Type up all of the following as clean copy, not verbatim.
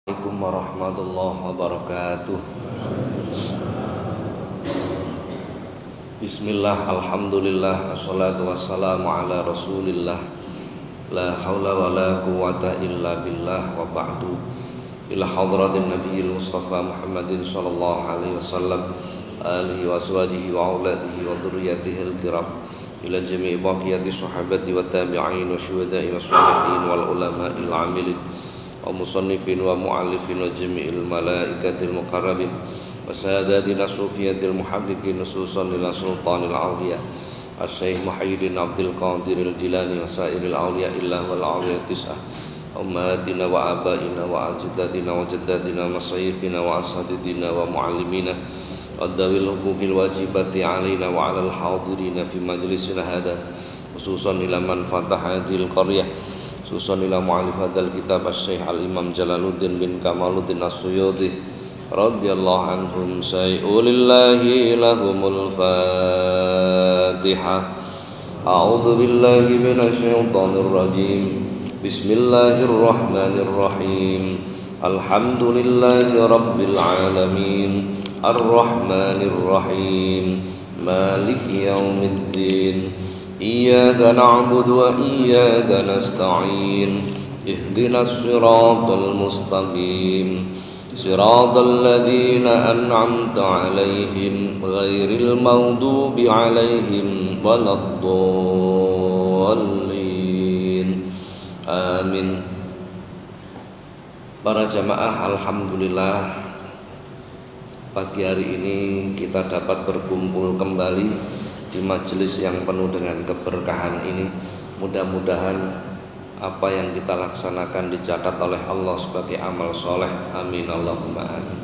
Assalamualaikum warahmatullahi wabarakatuh. Bismillah, alhamdulillah, wassalatu wassalamu ala rasulillah. La hawla wa la quwata illa billah wa ba'du. Ila hadratin nabiyil mustafa Muhammadin sallallahu alaihi wasallam, alihi wa aswajihi wa auladihi wa dhurriyyatihil kiram, ila jami'i baqiyati sahabati wa tabi'in wa syuhada'i wa sholihin wal ulama'il amilin wa musannifin wa mu'allifin wa jami'il malaikatil muqarrabin wa sadatina sufiyatil muhaddiqin nususan ila sultanil awliya Asy-Syaikh Muhyiddin Abdul Qadiril Jilani wa sairil awliya illa wal awliya tis'ah ummatina wa abaina wa ajdadina wa jaddadina wa masyaykhina wa asadidina wa muallimina wa dawil hukumil wajibati alaina wa alal hadirina fi majlisina hada khususan ila man fatahadil qaryah khususan ila mu'allif hadzal kitab Asy-Syaikh Al-Imam Jalaluddin bin Kamaluddin As-Suyuti radhiyallahu anhum sayulillahi lahumul Fatihah. A'udzu billahi minasy syaithanir rajim. Bismillahirrahmanirrahim. Alhamdulillahi rabbil alamin. Ar-Rahmanir Rahim. Maliki yaumiddin. Iyyaka na'budu wa iyyaka nasta'in. Ihdinas siratal mustaqim. Siratal ladzina an'amta 'alaihim ghairil maghdubi 'alaihim waladdallin. Amin. Para jamaah, alhamdulillah pagi hari ini kita dapat berkumpul kembali di majelis yang penuh dengan keberkahan ini. Mudah-mudahan apa yang kita laksanakan dicatat oleh Allah sebagai amal soleh. Amin Allahumma amin.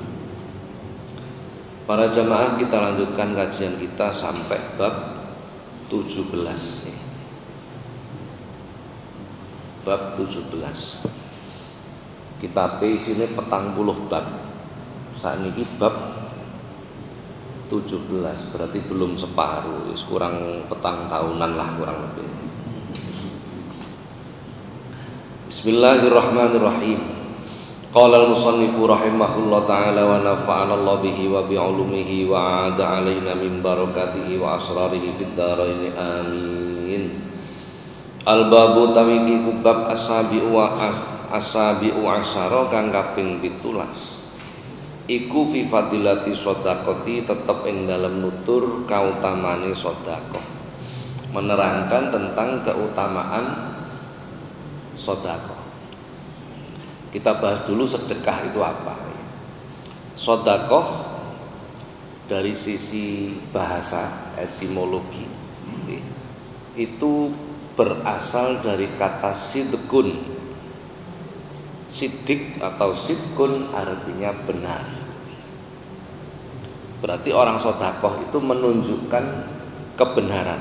Para jamaah, kita lanjutkan kajian kita sampai bab 17. Bab 17. Kitab isine 40 bab. Saat ini bab 17, berarti belum separuh, kurang petang tahunan lah kurang lebih. Bismillahirrahmanirrahim. Qala al-musannifu rahimahullah ta'ala wa nafa'ana Allah bihi wa bi'ulumihi wa 'ada 'alaina min barakatihi wa asrarihi fid dharain amin. Al-babu tawiki kubab asabi'u asyara kang kaping 17. Iku fi fadilati sodakoti, tetap ing dalam nutur kautamane sodakoh, menerangkan tentang keutamaan sodakoh. Kita bahas dulu sedekah itu apa. Sodakoh dari sisi bahasa etimologi itu berasal dari kata sidqun. Sidik atau sidqun artinya benar. Berarti orang sodakoh itu menunjukkan kebenaran.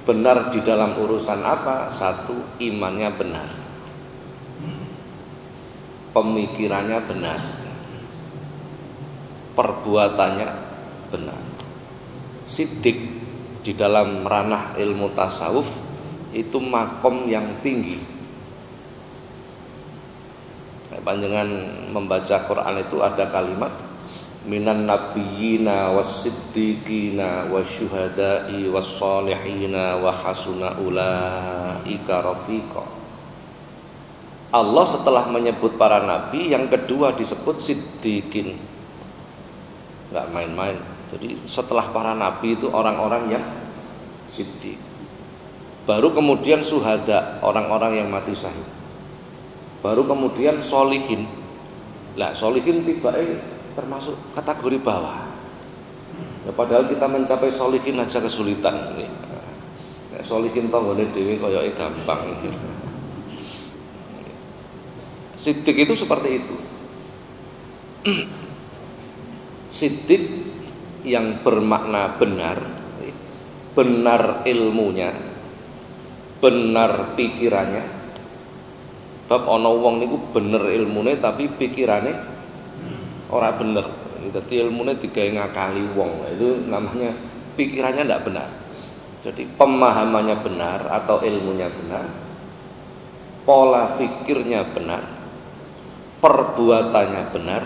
Benar di dalam urusan apa? Satu, imannya benar, pemikirannya benar, perbuatannya benar. Sidik di dalam ranah ilmu tasawuf itu makom yang tinggi. Panjenengan membaca Quran itu ada kalimat minan nabiyyina was-siddiqina wasyuhada'i was-solihina wa hasuna ulaika rafiqa. Allah setelah menyebut para nabi, yang kedua disebut siddiqin. Enggak main-main. Jadi setelah para nabi itu orang-orang yang siddiq. Baru kemudian syuhada, orang-orang yang mati syahid. Baru kemudian solihin. Lah solihin tiba-tiba termasuk kategori bawah. Ya, padahal kita mencapai solihin aja kesulitan. Nek solihin tanggane dhewe koyoke gampang. Siddiq itu seperti itu. Siddiq yang bermakna benar, benar ilmunya, benar pikirannya. Bab ana wong niku bener ilmune tapi pikirane ora bener. Dadi ilmune digawe ngakali wong. Itu namanya pikirannya tidak benar. Jadi pemahamannya benar atau ilmunya benar, pola fikirnya benar, perbuatannya benar,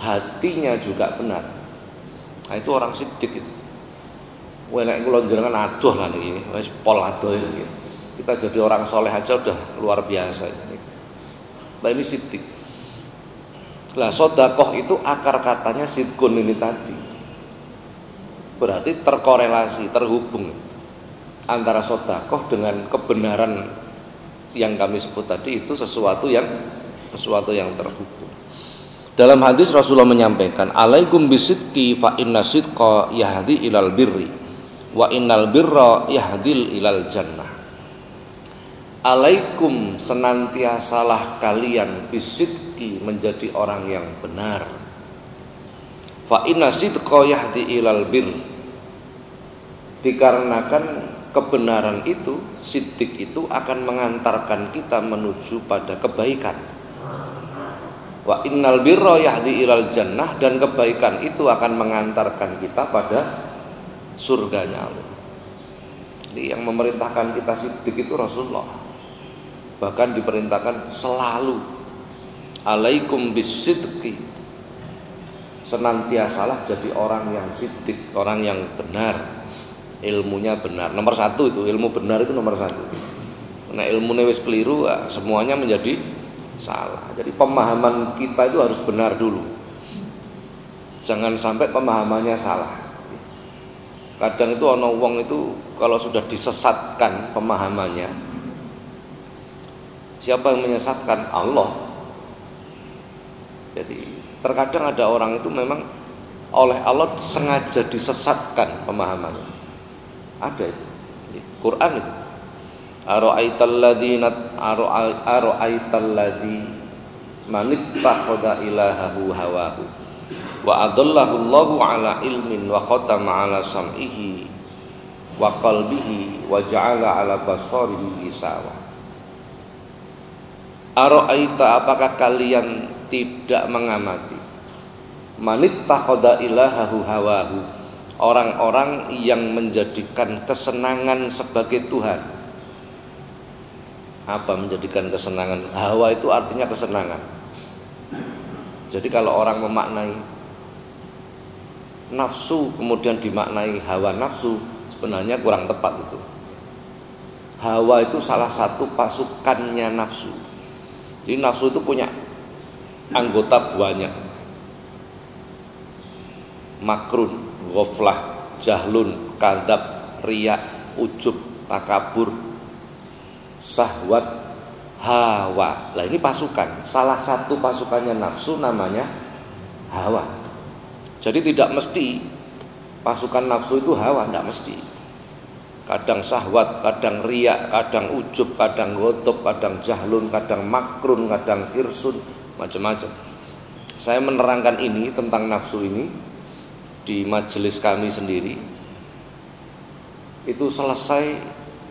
hatinya juga benar. Nah, itu orang siddiq itu. Wah, nek kula jenengan adoh lah niki, wis pol adoh iki. Kita jadi orang soleh aja udah luar biasa ini. Nah, ini siddiq. Lah sedekah itu akar katanya sidqun ini tadi. Berarti terkorelasi, terhubung antara sedekah dengan kebenaran yang kami sebut tadi, itu sesuatu yang terhubung. Dalam hadis Rasulullah menyampaikan, alaikum bisidqi fa inna sidqa yahdi ilal birri wa innal birra yahdil ilal jannah. Alaikum, senantiasalah kalian bisidqi, menjadi orang yang benar. Fa inna sidqa yahdi ilal birri, dikarenakan kebenaran itu, siddiq itu akan mengantarkan kita menuju pada kebaikan. Wa innal birra yahdi ilal jannah, dan kebaikan itu akan mengantarkan kita pada surganya Allah. Jadi yang memerintahkan kita siddiq itu Rasulullah. Bahkan diperintahkan selalu alaikum bisidqi, senantiasalah jadi orang yang siddiq, orang yang benar, ilmunya benar. Nomor satu itu, ilmu benar itu nomor satu. Nah, ilmunya wis keliru, semuanya menjadi salah. Jadi pemahaman kita itu harus benar dulu. Jangan sampai pemahamannya salah. Kadang itu ono wong itu kalau sudah disesatkan pemahamannya, siapa yang menyesatkan? Allah. Jadi terkadang ada orang itu memang oleh Allah sengaja disesatkan pemahamannya. Ada itu di Quran itu. Ara'aitalladzi manittakhadha ilahahu hawahu wa adallahu Allahu ala ilmin wa khatama ala sam'ihi wa qalbihi wa ja'ala ala basarihi ghisawa. Ara'aita, apakah kalian tidak mengamati, manittakhadha ilahahu hawahu, orang-orang yang menjadikan kesenangan sebagai Tuhan. Apa menjadikan kesenangan? Hawa itu artinya kesenangan. Jadi kalau orang memaknai nafsu kemudian dimaknai hawa nafsu, sebenarnya kurang tepat itu. Hawa itu salah satu pasukannya nafsu. Jadi nafsu itu punya anggota banyak. Makrun, ghaflah, jahlun, kadzab, riya, ujub, takabur, syahwat, hawa. Lah ini pasukan. Salah satu pasukannya nafsu namanya hawa. Jadi tidak mesti pasukan nafsu itu hawa, tidak mesti. Kadang syahwat, kadang riya, kadang ujub, kadang ghadab, kadang jahlun, kadang makrun, kadang hirsun, macam-macam. Saya menerangkan ini tentang nafsu ini di majelis kami sendiri. Itu selesai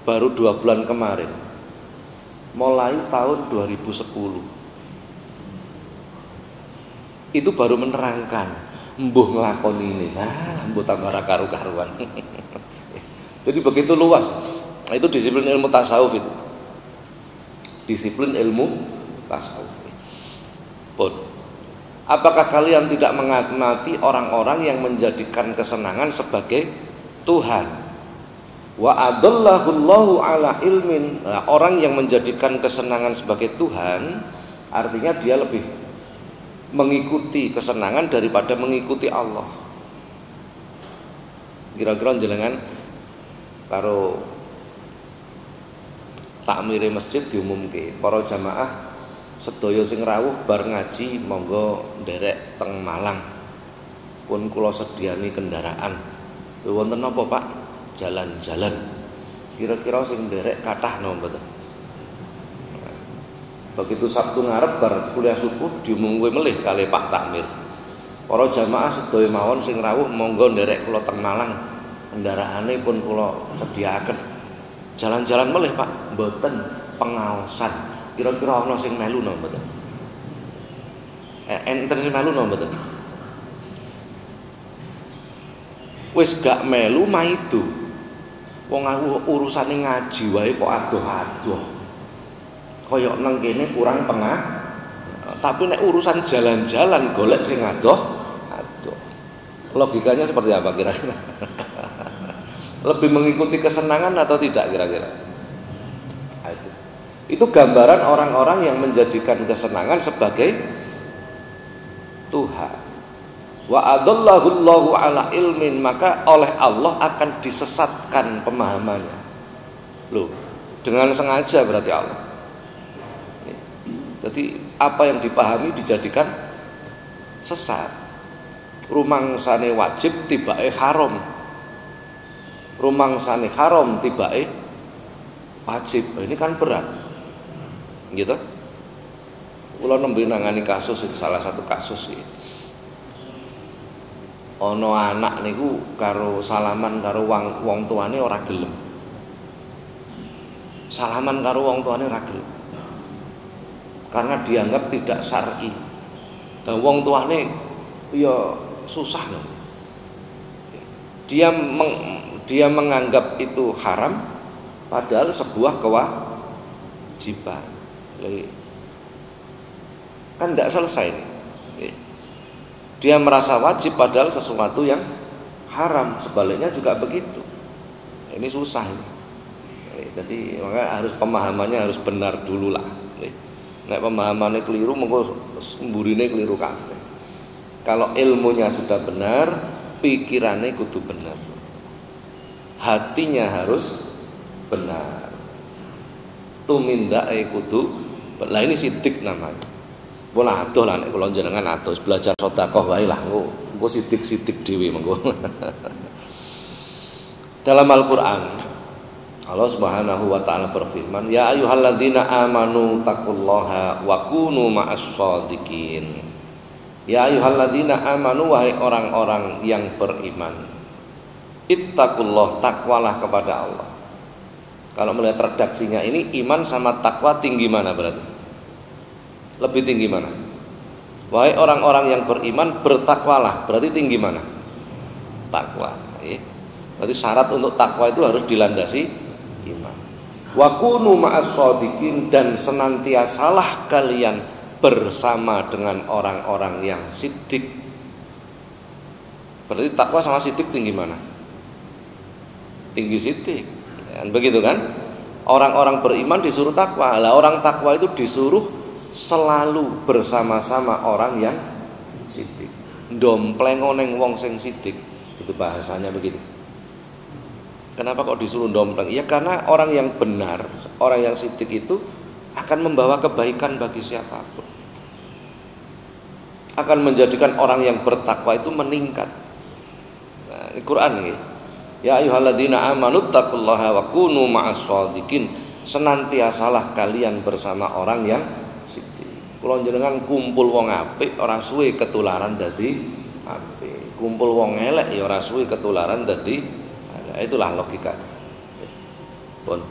baru 2 bulan kemarin, mulai tahun 2010. Itu baru menerangkan, mbuh nglakoni ini, mbuh tambah karu-karuan. Jadi begitu luas. Itu disiplin ilmu tasawuf itu. Disiplin ilmu tasawuf. Pun, apakah kalian tidak mengamati orang-orang yang menjadikan kesenangan sebagai Tuhan? Wa adallahu Allahu ala ilmin. Nah, orang yang menjadikan kesenangan sebagai Tuhan, artinya dia lebih mengikuti kesenangan daripada mengikuti Allah. Kira-kira jenengan karo takmire masjid diumumke, para jamaah sedaya sing rawuh bar ngaji monggo nderek teng Malang. Pun kula sediani kendaraan. Wonten napa, Pak? Jalan-jalan. Kira-kira sing nderek kathah napa mboten? Begitu Sabtu ngarep bar kuliah subuh diumumke melih kali Pak Takmir. Para jamaah sedaya mawon sing rawuh monggo nderek kula teng Malang. Kendaraane pun kula sediaken. Jalan-jalan melih, Pak, mboten pengaosan. Kira-kira ana sing melu napa mboten? Enten sing melu napa mboten? Wis gak melu maido. Wong aku urusane ngaji wae kok adoh-adoh. Kaya nang kene kurang Tapi nek urusan jalan-jalan golek sing adoh. Logikanya seperti apa kira-kira? Lebih mengikuti kesenangan atau tidak kira-kira? Itu gambaran orang-orang yang menjadikan kesenangan sebagai Tuhan. Wa adallahu Allahu ala ilmin, maka oleh Allah akan disesatkan pemahamannya. Loh, dengan sengaja berarti Allah. Jadi apa yang dipahami dijadikan sesat. Rumangsane wajib tibake haram. Rumangsane haram tibake wajib. Ini kan berat. Gitu. Kula nembe nangani kasus itu, salah satu kasus iki. Ana anak niku karo salaman karo wong tuane ora gelem. Salaman karo wong tuane ora gelem. Karena dianggap tidak syar'i. Dan wong tuane ya susah loh. Dia menganggap itu haram padahal sebuah kewajiban. Kan tidak selesai. Dia merasa wajib padahal sesuatu yang haram. Sebaliknya juga begitu. Ini susah. Jadi makanya harus pemahamannya harus benar dulu lah. Nek pemahamannya keliru, mengko mburine keliru kabeh. Kalau ilmunya sudah benar, pikirannya kudu benar. Hatinya harus benar. Tumindake kudu. Lah ini sidik namanya. Bola adoh lah nek kula jenengan adoh belajar sedekah wae lah engko sidik-sidik dhewe mengko. Dalam Al-Qur'an Allah Subhanahu wa taala berfirman, "Ya ayyuhalladzina amanu taqullaha wa kunu ma'as-shadiqin." Ya ayyuhalladzina amanu, wahai orang-orang yang beriman. Ittaqullah, takwalah kepada Allah. Kalau melihat redaksinya ini, iman sama takwa tinggi mana berarti? Lebih tinggi mana? Wahai orang-orang yang beriman, bertakwalah, berarti tinggi mana? Takwa. Berarti syarat untuk takwa itu harus dilandasi iman. Wa kunu ma'as-shadiqin, dan senantiasalah kalian bersama dengan orang-orang yang sidik. Berarti takwa sama sidik tinggi mana? Tinggi sidik. Begitu kan? Orang-orang beriman disuruh takwa. Lah orang takwa itu disuruh selalu bersama-sama orang yang sidik. Ndompleng neng wong sing sidik. Itu bahasanya begitu. Kenapa kok disuruh dompleng? Ya karena orang yang benar, orang yang sidik itu akan membawa kebaikan bagi siapapun. Akan menjadikan orang yang bertakwa itu meningkat. Nah, ini Quran ini. Ya ayyuhalladzina amanu taqullaha wa kunu ma'as-shadiqin. Senantiasalah kalian bersama orang yang sidik. Kula jenengan kumpul wong apik ora suwe ketularan dadi apik. Kumpul wong elek ya ora suwe ketularan dadi. Itulah logika. Pun.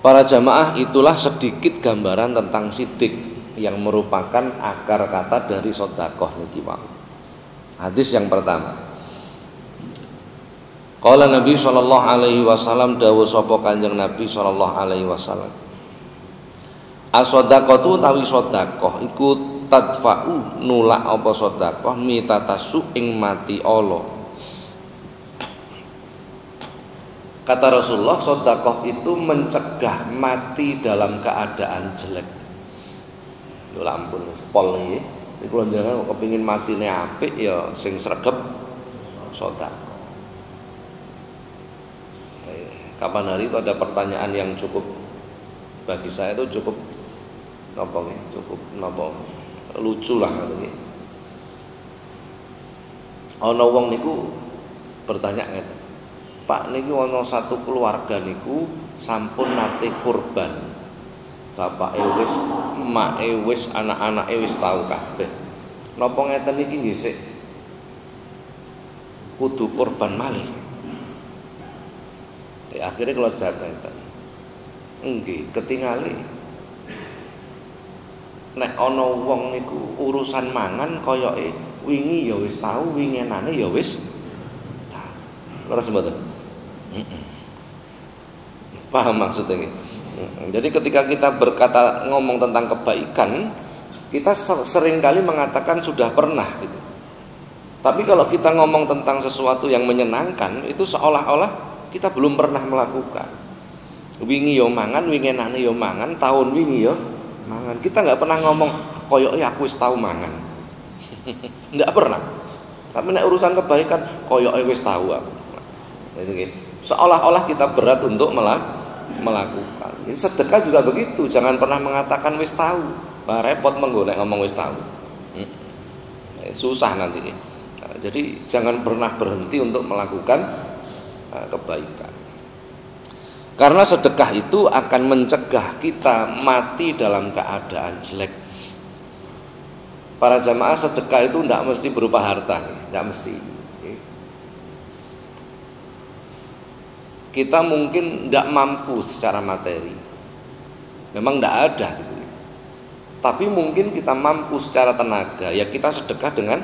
Para jamaah, itulah sedikit gambaran tentang sidik yang merupakan akar kata dari sedekah niki wae. Hadis yang pertama. Qala Nabi sallallahu alaihi wasallam, dawuh sapa Kanjeng Nabi sallallahu alaihi wasallam. As-shadaqatu tawi sedekah iku tadfa'u nulak apa sedekah mitatasu ing mati Allah. Kata Rasulullah, sedekah itu mencegah mati dalam keadaan jelek. Lho ampun pol iki. Iku lho jenengan kepengin matine apik ya sing sregep sedekah. Kapan hari itu ada pertanyaan yang cukup bagi saya itu cukup lucu lah ini. Ana wong niku bertanya ngeten. Pak niki ana satu keluarga niku sampun nate kurban. Bapake wis, emake wis, anak-anake wis tau kabeh. Napa ngeten iki nggih sik kudu kurban malih. Akhirnya kalau jawab ngeten. Nggih, ketingali. Nek ana wong niku urusan mangan koyoke wingi ya wis tau, winginane ya wis tau. Leres mboten? Paham maksudnya ini? Jadi ketika kita berkata ngomong tentang kebaikan, kita seringkali mengatakan sudah pernah gitu. Tapi kalau kita ngomong tentang sesuatu yang menyenangkan, itu seolah-olah kita belum pernah melakukan. Wingi yo mangan, winginane yo mangan, tahun wingi yo mangan. Kita nggak pernah ngomong koyoke aku wis tau mangan. Nggak pernah. Tapi nek urusan kebaikan koyoke wis tau aku. Jadi seolah-olah kita berat untuk melakukan. Ini sedekah juga begitu, jangan pernah mengatakan wis tahu. Bah repot menggolek ngomong wis tahu. Susah nanti. Nah, jadi jangan pernah berhenti untuk melakukan kebaikan. Karena sedekah itu akan mencegah kita mati dalam keadaan jelek. Para jamaah, sedekah itu tidak mesti berupa harta, tidak mesti. Kita mungkin tidak mampu secara materi, memang tidak ada gitu. Tapi mungkin kita mampu secara tenaga, ya kita sedekah dengan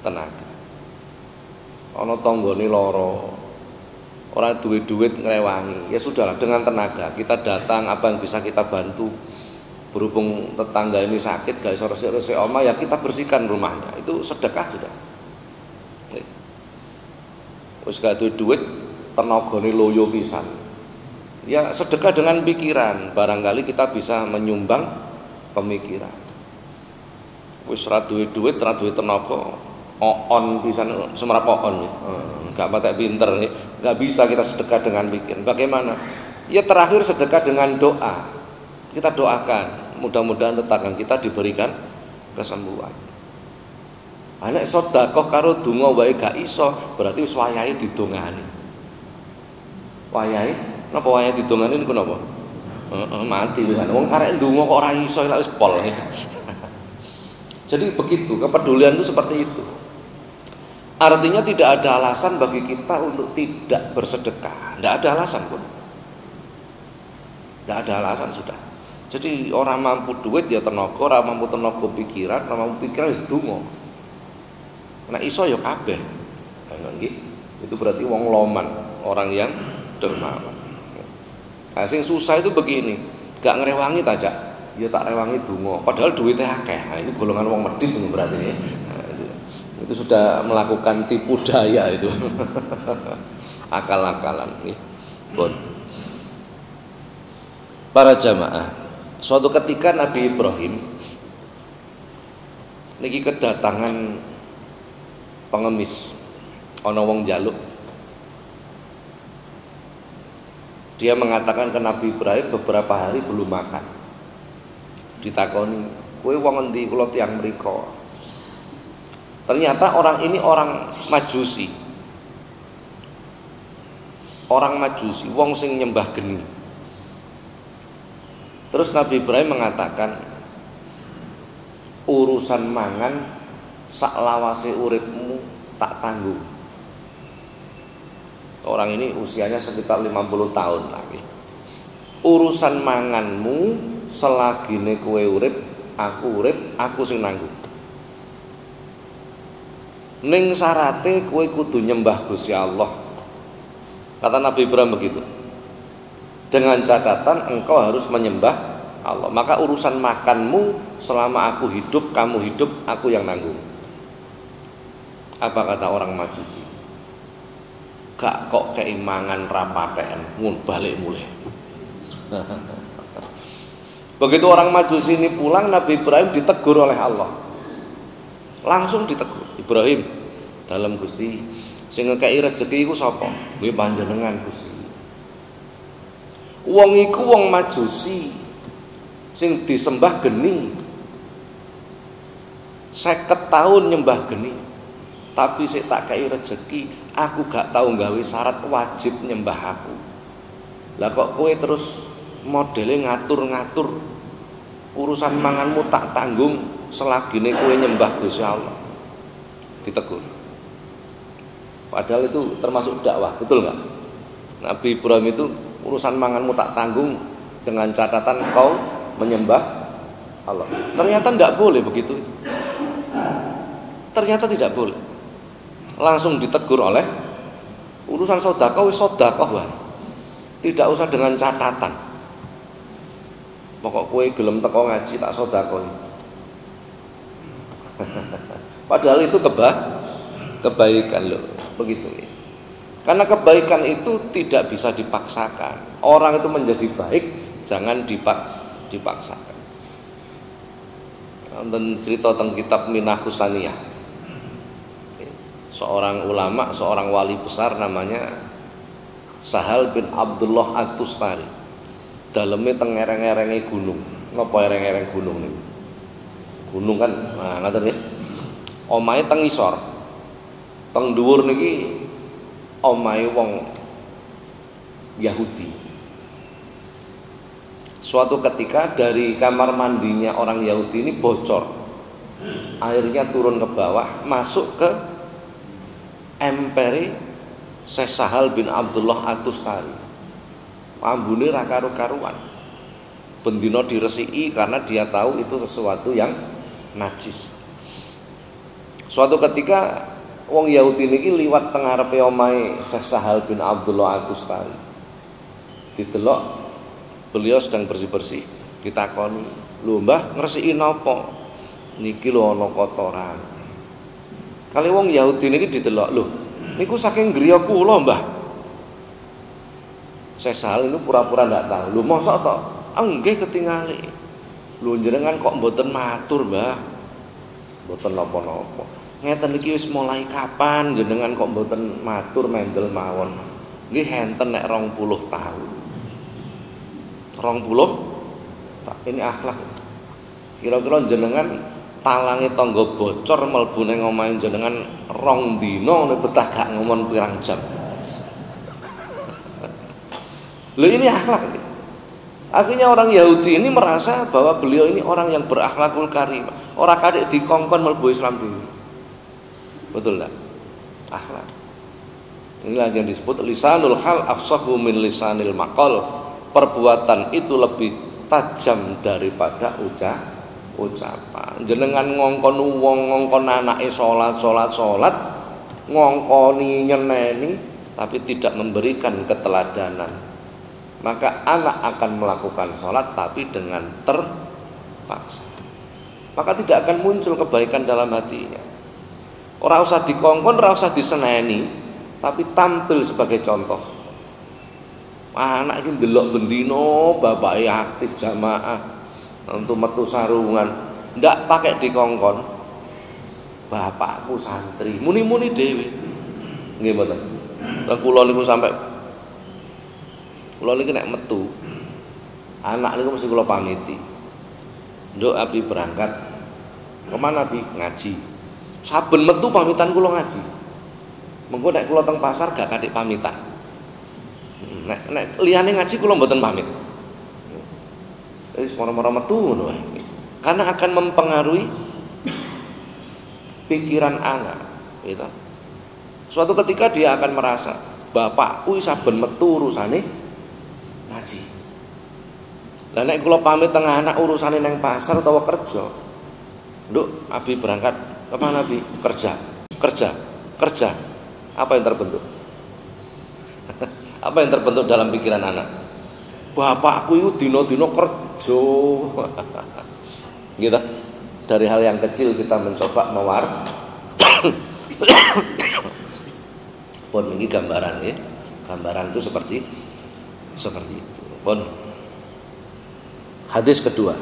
tenaga. Ono tonggone loro, orang duit ngrewangi, ya sudahlah, dengan tenaga kita datang, apa yang bisa kita bantu. Berhubung tetangga ini sakit, gak iso resik-resik omah, ya kita bersihkan rumahnya, itu sedekah sudah. Wis gak duit tenagane loyo pisan. Ya sedekah dengan pikiran, barangkali kita bisa menyumbang pemikiran. Wis ra duwe duit, ra duwe tenaga, on pisan semerap on. Enggak patek pinter, enggak bisa kita sedekah dengan pikiran. Bagaimana? Ya terakhir sedekah dengan doa. Kita doakan, mudah-mudahan tetangga kita diberikan kesembuhan. Anek sedekah karo donga wae gak iso, berarti wis wayahe didongani. Wayahe napa wayahe didongani niku napa? Mati pisan. Wong karek ndonga kok ora iso lak wis pol. Jadi begitu, kepedulian itu seperti itu. Artinya tidak ada alasan bagi kita untuk tidak bersedekah. Tidak ada alasan pun. Tidak ada alasan sudah. Jadi orang mampu duit ya tenaga, orang mampu tenaga pikiran, orang mampu pikiran wis donga. Nek iso ya kabeh. Itu berarti wong loman, orang yang dermawan. Nah, sing susah itu begini, gak ngerewangi tajak, ya tak rewangi donga, padahal duitnya akeh. Nah, ini golongan wong medhit itu berarti ya. Nah, itu sudah melakukan tipu daya itu. Akal-akalan nggih. Bon. Para jamaah, suatu ketika Nabi Ibrahim niki kedatangan pengemis, ana wong njaluk. Dia mengatakan ke Nabi Ibrahim beberapa hari belum makan. Ditakoni, kowe wong endi? Kula tiyang mriko. Ternyata orang ini orang Majusi. Orang Majusi, wong sing nyembah geni. Terus Nabi Ibrahim mengatakan, urusan mangan sak lawase uripmu tak tanggung. Orang ini usianya sekitar 50 tahun lagi. Urusan manganmu selagine kowe urip, aku sing nanggung. Ning syarate kowe kudu nyembah Gusti Allah. Kata Nabi Ibrahim begitu. Dengan catatan engkau harus menyembah Allah. Maka urusan makanmu selama aku hidup, kamu hidup, aku yang nanggung. Apa kata orang Majusi? Gak kok keimangan rapaten ngun balik mulai. Begitu orang Majusi ini pulang, Nabi Ibrahim ditegur oleh Allah. Langsung ditegur. Ibrahim, dalam Gusti sing ngekeki rezeki iku sapa? Kuwi panjenengan Gusti. Wong iku wong Majusi sing disembah geni. 50 tahun nyembah geni. Tapi sik tak kei rezeki, aku gak tahu gawe syarat wajib nyembah aku. Lah kok kowe terus modele ngatur-ngatur urusan manganmu tak tanggung selagine kowe nyembah Gusti Allah. Ditegur. Padahal itu termasuk dakwah, betul nggak? Nabi Ibrahim itu urusan manganmu tak tanggung dengan catatan kau menyembah Allah. Ternyata tidak boleh begitu. Ternyata tidak boleh. Langsung ditegur oleh urusan sedekah wis sedekah wae. Tidak usah dengan catatan. Pokok kowe gelem teko ngaji tak sedekah. Padahal itu kebaikan loh, begitu ya. Karena kebaikan itu tidak bisa dipaksakan. Orang itu menjadi baik jangan dipaksakan. Dan cerita tentang kitab Minahus Saniyah. Seorang ulama, seorang wali besar namanya Sahal bin Abdullah At-Tustari. Dalamnya teng ereng-erenge gunung. Napa ereng-ereng gunung niku? Gunung kan, nah ngaten nggih. Omahe teng isor. Teng dhuwur niki omahe wong Yahudi. Suatu ketika dari kamar mandinya orang Yahudi ini bocor. Airnya turun ke bawah, masuk ke empere Syekh Sahal bin Abdullah At-Tustari. Ambune ra karu-karuan. Bendina diresiki karena dia tahu itu sesuatu yang najis. Suatu ketika wong Yahudi niki liwat teng ngarepe omahe Syekh Sahal bin Abdullah At-Tustari. Didelok beliau sedang bersih-bersih, ditakoni, "Lho Mbah, ngresiki napa?" "Niki lho ana kotoran." Kali wong Yahudi niki didelok, "Lho, niku saking griya kula, Mbah." Syekh Sahal itu pura-pura ndak tahu. "Lho mosok to?" "Nggih ketingali." "Lho jenengan kok mboten matur, Mbah?" "Mboten napa-napa." "Ngeten iki wis mulai kapan jenengan kok mboten matur mendel mawon?" "Nggih enten nek 20 tahun." 20? Pak, ini akhlak. Kira-kira jenengan talangi tangga bocor mlebu ning omahe jenengan 2 dina nek betah gak ngomong pirang jam. Loh ini akhlak. Akhirnya orang Yahudi ini merasa bahwa beliau ini orang yang berakhlakul karim. Orang kadek dikongkon mlebu Islam dulu. Betul enggak? Akhlak. Inilah yang disebut lisanul hal afsahu min lisanil maqal. Perbuatan itu lebih tajam daripada ucapan. Jenengan ngongkon wong, ngongkon anake salat, ngongkoni nyeneni tapi tidak memberikan keteladanan. Maka anak akan melakukan sholat tapi dengan terpaksa. Maka tidak akan muncul kebaikan dalam hatinya. Ora usah dikongkon, ora usah diseneni, tapi tampil sebagai contoh. Anak iki ndelok bendino bapake aktif jamaah untuk metu sarungan, ndak pakai dikongkon. Bapakku santri, muni-muni dhewe. Nggih mboten. Kula niku sampai kula niki nek metu anak niku mesti kula pamiti. Nduk Abi berangkat. Kemana Abi? Ngaji. Saben metu pamitan kula ngaji. Mengko nek kula teng pasar gak kathik pamitan. Nek liyane ngaji kula mboten pamit. Wis moro-moro metu ngono wae. Karena akan mempengaruhi pikiran anak, gitu. Suatu ketika dia akan merasa, bapakku saben metu urusane ngaji. Lah nek kula pamit tengah anak urusane nang pasar utawa kerja. Nduk, Abi berangkat. Kemana Abi? Kerja. Apa yang terbentuk? Apa yang terbentuk dalam pikiran anak? Bapakku itu dino-dino kerja. Gitu. Dari hal yang kecil kita mencoba Pun ini gambaran ya. Gambaran itu seperti itu. Pun hadis kedua.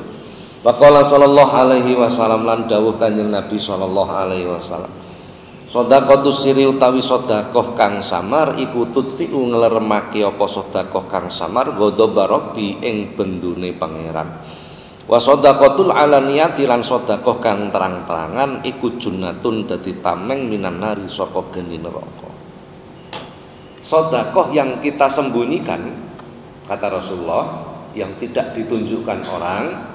Waqala sallallahu alaihi wasallam lan dawuh Kanjeng Nabi sallallahu alaihi wasallam. Sedaqatus siri utawi sedekah kang samar iku tudfi'u ngleremake apa sedekah kang samar ghadaba rabbi ing bendune pangeran. Wa sedaqatul alaniyati lan sedekah kang terang-terangan iku junnatun dadi tameng minan nari saka geni neraka. Sedekah yang kita sembunyikan kata Rasulullah yang tidak ditunjukkan orang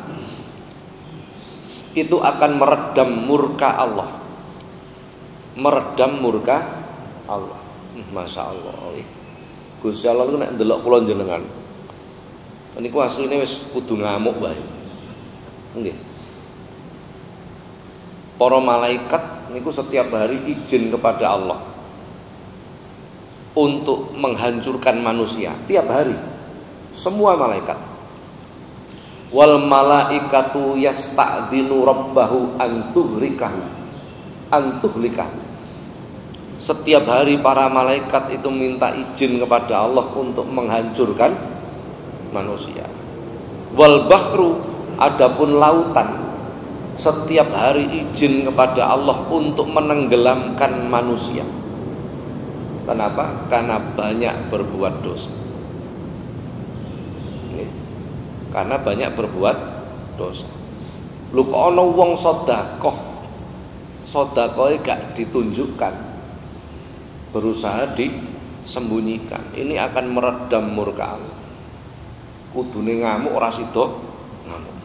itu akan meredam murka Allah. Meredam murka Allah. Masya Allah. Gusti Allah itu nek ndelok kula jenengan. Niku asline wis kudu ngamuk wae. Nggih. Para malaikat niku setiap hari izin kepada Allah untuk menghancurkan manusia tiap hari. Semua malaikat. Wal malaikatu yasta'dinu rabbahu antuhlikahu. Setiap hari para malaikat itu minta izin kepada Allah untuk menghancurkan manusia. Wal bahru, adapun lautan, setiap hari izin kepada Allah untuk menenggelamkan manusia. Kenapa? Karena banyak berbuat dosa. Karena banyak berbuat dosa. Lu kok ana wong sedekah gak ditunjukkan, berusaha disembunyikan, ini akan meredam murka Allah. Kudune ngamuk ora sida ngamuk.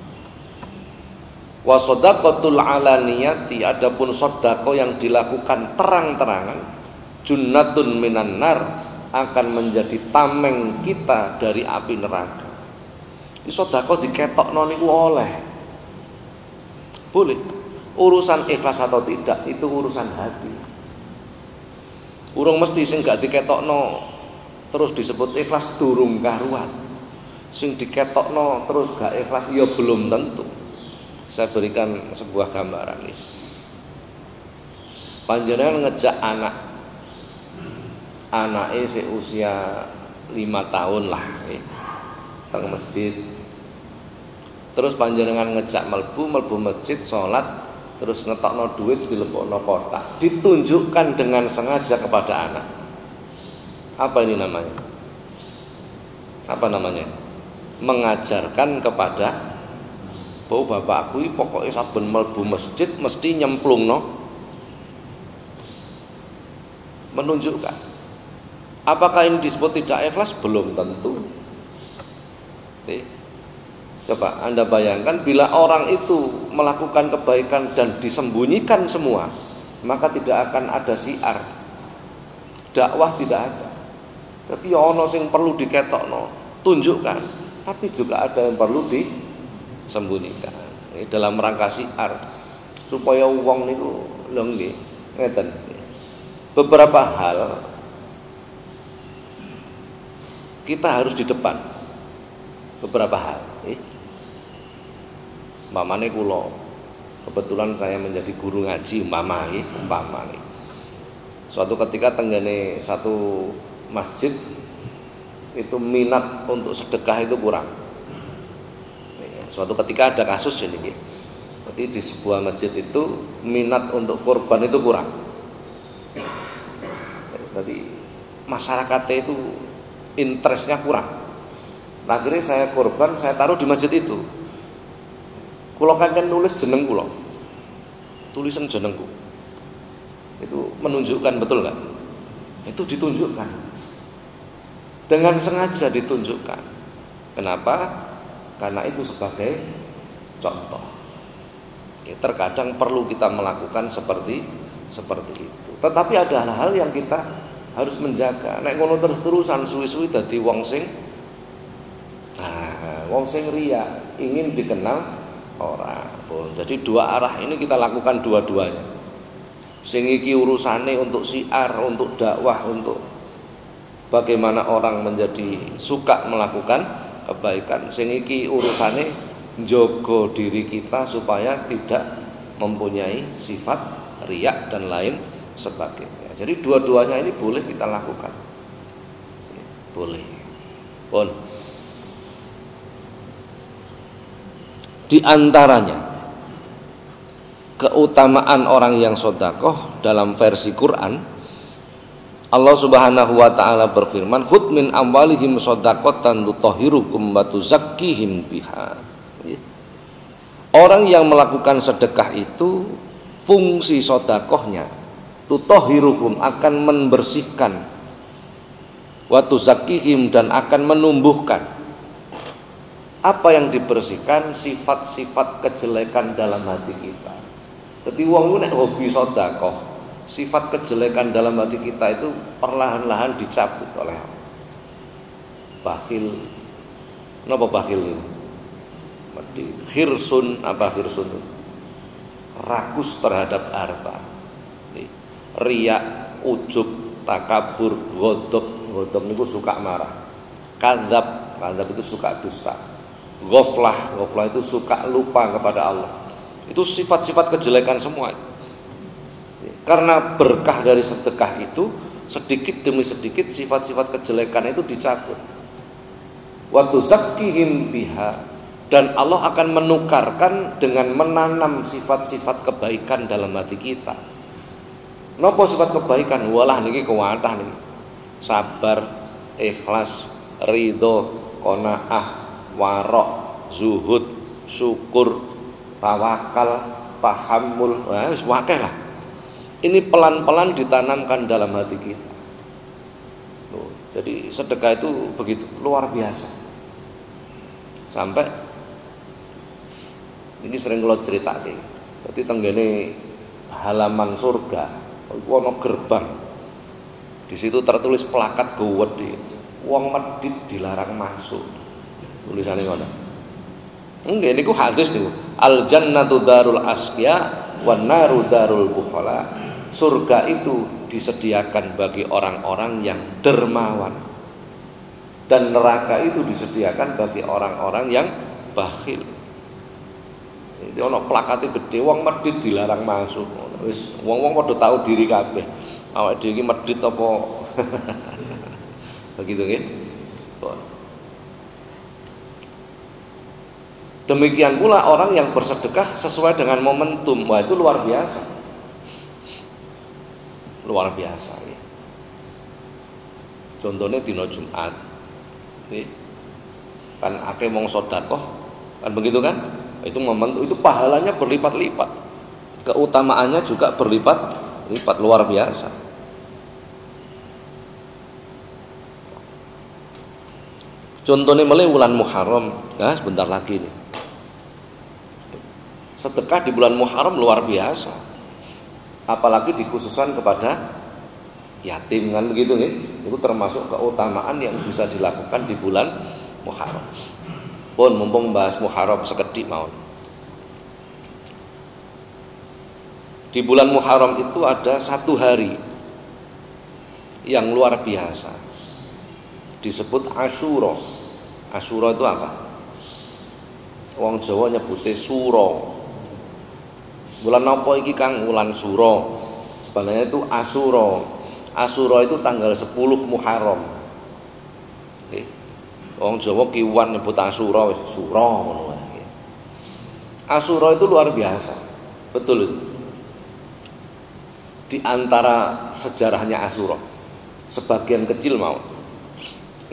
Wa shadaqatul alaniyati, adapun sedekah yang dilakukan terang-terangan, junnatun minan nar, akan menjadi tameng kita dari api neraka. Sedekah diketokno niku oleh. Boleh. Urusan ikhlas atau tidak itu urusan hati. Urung mesti sing gak diketokno terus disebut ikhlas durung karuan. Sing diketokno terus gak ikhlas ya belum tentu. Saya berikan sebuah gambaran nih. Panjenengan ngejak anaknya seusia 5 tahun lah, teng masjid. Terus panjenengan ngejak melbu masjid sholat, terus ngetokno duit dilebokno kotak, ditunjukkan dengan sengaja kepada anak. Apa ini namanya? Apa namanya? Mengajarkan kepada bahwa bapakku ini pokoknya saben melbu masjid mesti nyemplungno, menunjukkan. Apakah ini disebut tidak ikhlas? Belum tentu. Coba Anda bayangkan, bila orang itu melakukan kebaikan dan disembunyikan semua, maka tidak akan ada syiar, dakwah tidak ada. Jadi ono sing perlu diketokno, tunjukkan, tapi juga ada yang perlu disembunyikan. Ini dalam rangka syiar supaya wong niku lho nggih, ngeten. Beberapa hal kita harus di depan. Beberapa hal, umpamane kula kebetulan saya menjadi guru ngaji umpamane suatu ketika tenggane satu masjid itu minat untuk sedekah itu kurang. Suatu ketika ada kasus ini, jadi di sebuah masjid itu minat untuk korban itu kurang. Jadi masyarakatnya itu interestnya kurang. Akhirnya saya korban, saya taruh di masjid itu. Kulo kan nulis jeneng kulo, tulisan jenengku. Itu menunjukkan, betul nggak? Itu ditunjukkan, dengan sengaja ditunjukkan. Kenapa? Karena itu sebagai contoh. Ya, terkadang perlu kita melakukan seperti itu. Tetapi ada hal-hal yang kita harus menjaga. Nek ngono terus-terusan suwi-suwi dadi wong sing riya, ingin dikenal orang. Jadi dua arah ini kita lakukan dua-duanya. Sing iki urusane untuk syiar, untuk dakwah, untuk bagaimana orang menjadi suka melakukan kebaikan. Sing iki urusane njogo diri kita supaya tidak mempunyai sifat riya dan lain sebagainya. Jadi dua-duanya ini boleh kita lakukan. Boleh. Pun di antaranya keutamaan orang yang sedekah dalam versi Quran, Allah Subhanahu wa taala berfirman, "Khudh min amwalihim shadaqatan tutahhirukum wa tuzakkihim biha." Orang yang melakukan sedekah itu fungsi sedekahnya tutahhirukum, akan membersihkan, wa tuzakkihim, dan akan menumbuhkan. Apa yang dibersihkan? Sifat-sifat kejelekan dalam hati kita. Jadi wong nek hobi sedekah, sifat kejelekan dalam hati kita itu perlahan-lahan dicabut oleh Allah. Bakhil. Napa bakhil ini? Hirsun, apa hirsun? Rakus terhadap harta. Riya, ujub, takabur, godok niku suka marah. Kadzab itu suka dusta. Ghaflah itu suka lupa kepada Allah. Itu sifat-sifat kejelekan semua. Karena berkah dari sedekah itu, sedikit demi sedikit sifat-sifat kejelekan itu dicabut. Wa tuzakkihim biha, dan Allah akan menukarkan dengan menanam sifat-sifat kebaikan dalam hati kita. Napa sifat kebaikan? Walah niki kuwatah niki. Sabar, ikhlas, ridho, qanaah, warok, zuhud, syukur, tawakal, tahammul, wis wakeh lah. Ini pelan-pelan ditanamkan dalam hati kita. Loh, jadi sedekah itu begitu luar biasa. Sampai ini sering kalau ceritake. Dadi tenggene halaman surga, ono gerbang. Di situ tertulis plakat gede. Wong medhit dilarang masuk. Tulisane ngono. Nggih niku hadis niku. Al jannatu darul asqiya wan naru darul bukhala. Surga itu disediakan bagi orang-orang yang dermawan, dan neraka itu disediakan bagi orang-orang yang bakhil. Itu ono plakate gede, wong medhit dilarang masuk. Wis wong-wong padha tahu diri kabeh. Awake dhewe iki medhit apa? Begitu nggih. Demikian pula orang yang bersedekah sesuai dengan momentum. Wah, itu luar biasa. Luar biasa ya. Contohnya dina Jumat. Kan akeh wong sedekah, kan begitu kan? Itu momentum, itu pahalanya berlipat-lipat. Keutamaannya juga berlipat-lipat, luar biasa. Contohnya mulai bulan Muharram, nah sebentar lagi nih. Sedekah di bulan Muharram luar biasa. Apalagi dikhususkan kepada yatim kan begitu nih. Itu termasuk keutamaan yang bisa dilakukan di bulan Muharram. Pun mumpung bahas Muharram sekedhik mawon. Di bulan Muharram itu ada satu hari yang luar biasa. Disebut Asyura. Asyura itu apa? Wong Jawa nyebute suro. Bulan apa iki Kang? Bulan Suro. Sebenarnya itu Asyura. Asyura itu tanggal 10 Muharram. Nggih. Wong Jawa kiwan nyebut Asyura wis Suro ngono wae. Asyura itu luar biasa. Betul itu. Di antara sejarahnya Asyura, sebagian kecil mau.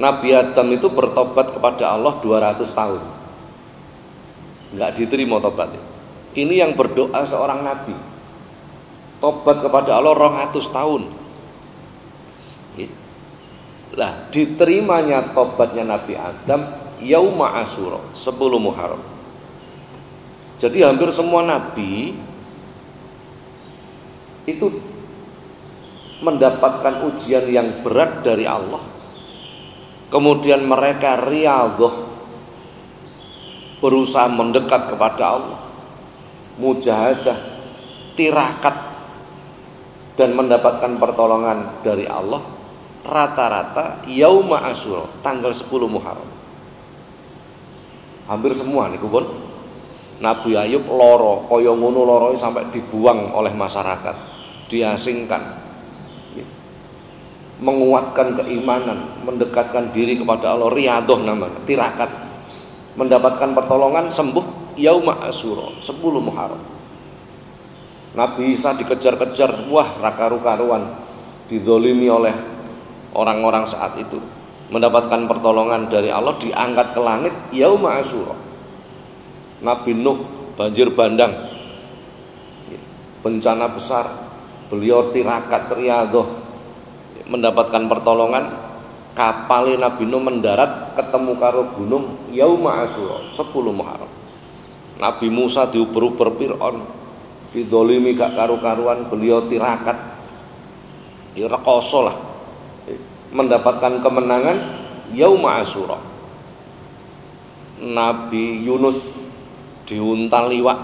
Nabi Adam itu bertobat kepada Allah 200 tahun. Enggak diterima tobatnya. Ini yang berdoa seorang nabi. Tobat kepada Allah 200 tahun. Lah, diterimanya tobatnya Nabi Adam yauma Asyura, 10 Muharram. Jadi hampir semua nabi itu mendapatkan ujian yang berat dari Allah. Kemudian mereka riyadhah, berusaha mendekat kepada Allah, mujahadah, tirakat, dan mendapatkan pertolongan dari Allah. Rata-rata yauma Asyura, tanggal 10 Muharram. Hampir semua niku pun. Nabi Ayub loro, kaya ngono loroe sampai dibuang oleh masyarakat, diasingkan. Menguatkan keimanan, mendekatkan diri kepada Allah, riyadhah namanya, tirakat, mendapatkan pertolongan, sembuh yauma Asyura, 10 Muharram. Nabi Isa dikejar-kejar, wah raka-rukaruan, dizalimi oleh orang-orang saat itu, mendapatkan pertolongan dari Allah, diangkat ke langit yauma Asyura. Nabi Nuh banjir bandang, bencana besar, beliau tirakat, riyadhah, mendapatkan pertolongan. Kapal Nabi Nuh mendarat ketemu karo gunung yauma Asyura, 10 Muharram. Nabi Musa diuber-uber Fir'aun, didolimi gak karu-karuan, beliau tirakat, rekoso lah, mendapatkan kemenangan yauma Asyura. Nabi Yunus diuntal iwak,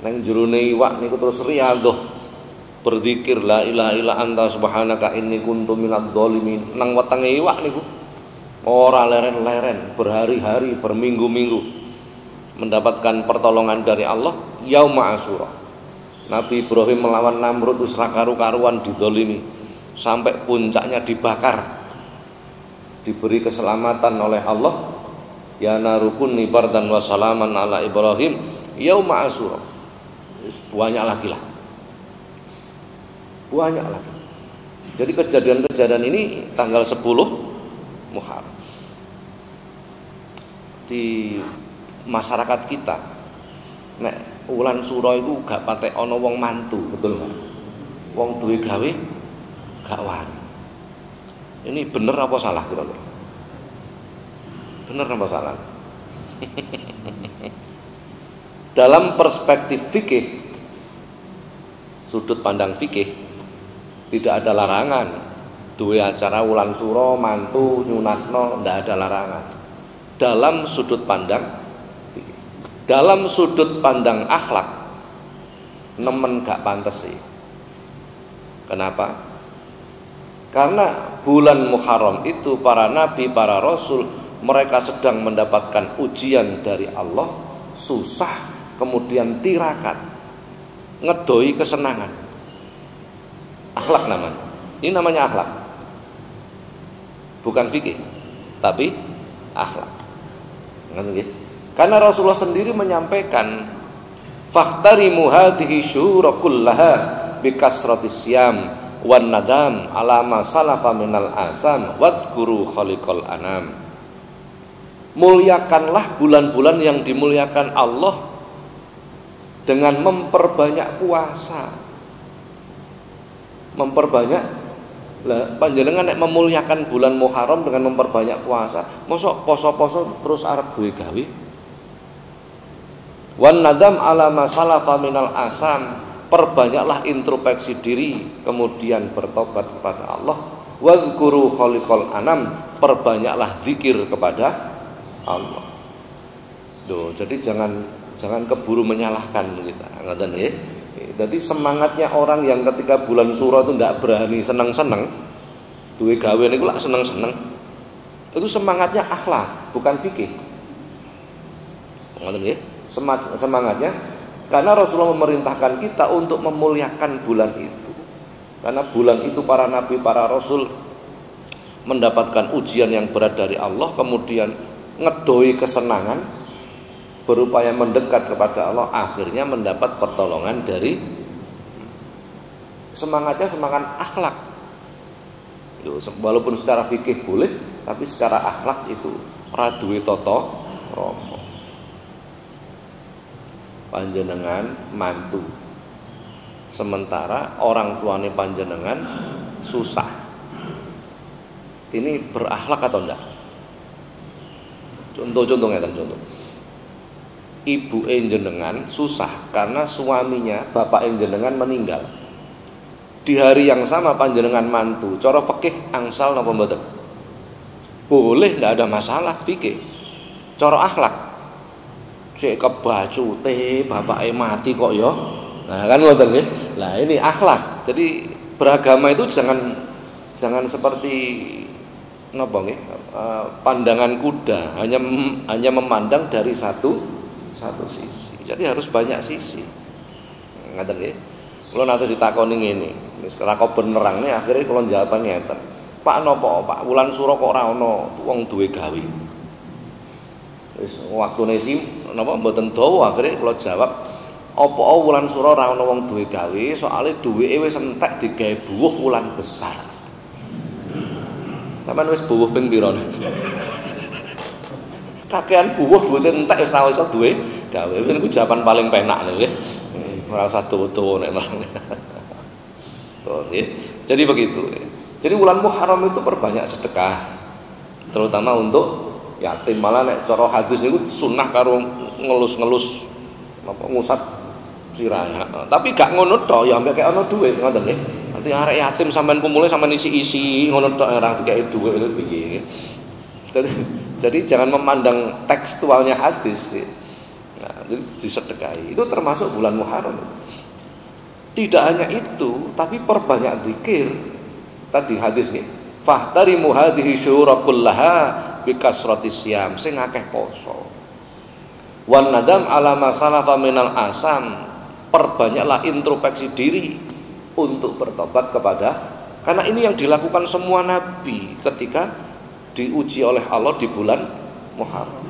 nang jerone iwak niku terus riyadhah, berzikir la ilaha illa anta subhanaka inni kuntu minadz zalimin. Nang wetenge iwak niku Ora leren-leren, berhari-hari, berminggu-minggu mendapatkan pertolongan dari Allah. Yauma Asyura, Nabi Ibrahim melawan Namrud usra karu-karuan, didolimi sampai puncaknya dibakar, diberi keselamatan oleh Allah. Ya narukuni bardan wa salaman ala Ibrahim yauma Asyura. Banyak lagi lah, banyak lagi. Jadi kejadian-kejadian ini tanggal 10 Muharram. Di masyarakat kita nek wulan sura iku gak patek ana wong mantu, betul enggak? Wong duwe gawe gak wani. Ini bener apa salah kira-kira? Bener apa salah? Dalam perspektif fikih, sudut pandang fikih, tidak ada larangan duwe acara wulan sura mantu nyunatno, ndak ada larangan. Dalam sudut pandang fikih. Dalam sudut pandang akhlak, nemen gak pantes sih. Kenapa? Karena bulan Muharram itu para nabi, para rasul, mereka sedang mendapatkan ujian dari Allah, susah, kemudian tirakat, ngedoi kesenangan. Akhlak namanya. Ini namanya akhlak. Bukan fikih, tapi akhlak. Karena Rasulullah sendiri menyampaikan, fakhtarimu hadhihi syura kullaha bikasratis siyam wan nadam ala ma salafa minal asam wadhkuru khaliqal anam. Muliakanlah bulan-bulan yang dimuliakan Allah dengan memperbanyak puasa. Memperbanyak lah, panjenengan nek memuliakan bulan Muharram dengan memperbanyak puasa, mosok poso-poso terus arep duwe gawe. Wan nadam ala ma salafa minal asam, perbanyaklah introspeksi diri, kemudian bertobat kepada Allah. Wadhkuru khaliqal anam, perbanyaklah zikir kepada Allah. Tuh, jadi jangan keburu menyalahkan kita. Ngoten nggih. Jadi semangatnya orang yang ketika bulan sura itu tidak berani seneng-seneng, duwe gawe niku lak seneng-seneng, itu semangatnya akhlak, bukan fikih. Ngoten nggih? Semangatnya karena Rasulullah memerintahkan kita untuk memuliakan bulan itu. Karena bulan itu para nabi, para rasul mendapatkan ujian yang berat dari Allah, kemudian ngedoi kesenangan, berupaya mendekat kepada Allah, akhirnya mendapat pertolongan dari semangatnya semangat akhlak. Walaupun secara fikih boleh, tapi secara akhlak itu raduwe toto romo. Panjenengan mantu, sementara orang tuane panjenengan susah. Ini berakhlak atau enggak? Contoh-contohnya dan contoh. Ibu jenengan susah karena suaminya, bapak jenengan meninggal. Di hari yang sama panjenengan mantu, cara fikih angsal napa mboten? Boleh, tidak ada masalah fikih. Cara akhlak, cek kebacu teh bapake mati kok ya. Nah kan ngoten nggih. Lah ini akhlak. Jadi beragama itu jangan seperti napa nggih? Pandangan kuda, hanya memandang dari satu sisi. Jadi harus banyak sisi. Ngaten nggih. Kula nate ditakoni ngene, wis ora kok benerang nih, akhirnya kula jawaban ngeten. Pak napa Pak, wulan sura kok ora ana wong duwe gawe. Wis waktune napa mboten dawa, akhirnya kula jawab, apa wulan sura ora ana wong duwe gawe, soalé duweke wis entek digawe buwuh wulan besar. Sampeyan wis buwuh ping pira? Kakean buwuh duwite entek wis ora iso duwe gawe. Niku jawaban paling penak nggih. Ora usah dawa-dawa nek nang. Jadi begitu. Jadi bulan Muharram itu perbanyak sedekah, terutama untuk yatim. Malah nek cara hadis niku sunah karo ngelus-ngelus apa ngusap sirah. Tapi gak ngono tok ya ambek ana dhuwit ngoten nggih. Nanti arek yatim sampean kumpule sampean isi-isi ngono tok ora dikek dhuwit lho piye. Jadi jangan memandang tekstualnya hadis. Nah, jadi disedekahi. Itu termasuk bulan Muharram. Tidak hanya itu, tapi perbanyak zikir. Tadi hadis nih, fahtarimu hadhihi syura kullaha bikasrati siyam, sing akeh poso. Wan nadam ala ma salafa minal asam, perbanyaklah introspeksi diri untuk bertobat karena ini yang dilakukan semua nabi ketika diuji oleh Allah di bulan Muharram.